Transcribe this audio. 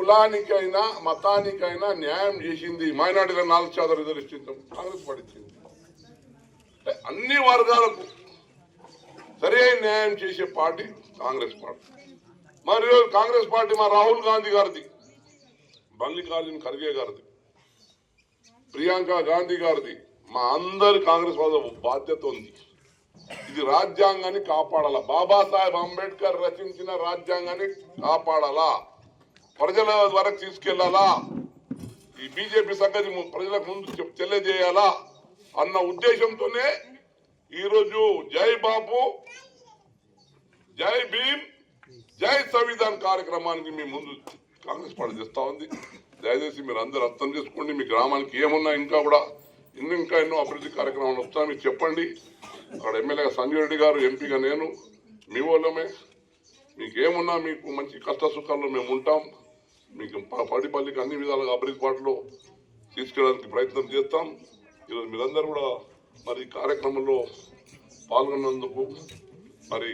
కులానికైనా మతానికైనా న్యాయం చేసింది మైనార్టీల 4% రిజర్వేషన్ కాంగ్రెస్ పార్టీ ఇచ్చింది. అన్ని వర్గాలకు సరైన న్యాయం చేసే పార్టీ కాంగ్రెస్ పార్టీ. మరి కాంగ్రెస్ పార్టీ మా రాహుల్ గాంధీ గారిది, మల్లికార్జున ఖర్గే గారిది, ప్రియాంక గాంధీ గారిది, మా అందరి కాంగ్రెస్ వాళ్ళ బాధ్యత ఉంది. ఇది రాజ్యాంగాన్ని కాపాడాలా, బాబాసాహెబ్ అంబేద్కర్ రచించిన రాజ్యాంగాన్ని కాపాడాలా, ప్రజల వరకు తీసుకెళ్లాలా, ఈ బీజేపీ సంగతి ప్రజలకు ముందు తెలియజేయాలా అన్న ఉద్దేశంతోనే ఈరోజు జై బాపు, జై భీమ్, జై సంవిధాన్ కార్యక్రమానికి మీ ముందు కాంగ్రెస్ పార్టీ చేస్తా ఉంది. దయచేసి మీరు అందరూ అర్థం చేసుకోండి. మీ గ్రామానికి ఏమున్నా ఇంకా ఎన్నో అభివృద్ధి కార్యక్రమాలు వస్తా మీకు చెప్పండి. అక్కడ ఎమ్మెల్యేగా సంజయ్ రెడ్డి గారు, ఎంపీగా నేను, మీ వాళ్ళమే. మీకు ఏమున్నా మీకు మంచి కష్ట సుఖాల్లో మేము ఉంటాం. మీకు పడిపల్లికి అన్ని విధాలుగా అభివృద్ధి బాటలో తీసుకెళ్ళడానికి ప్రయత్నం చేస్తాం. ఈరోజు మీరందరూ కూడా మరి కార్యక్రమంలో పాల్గొన్నందుకు మరి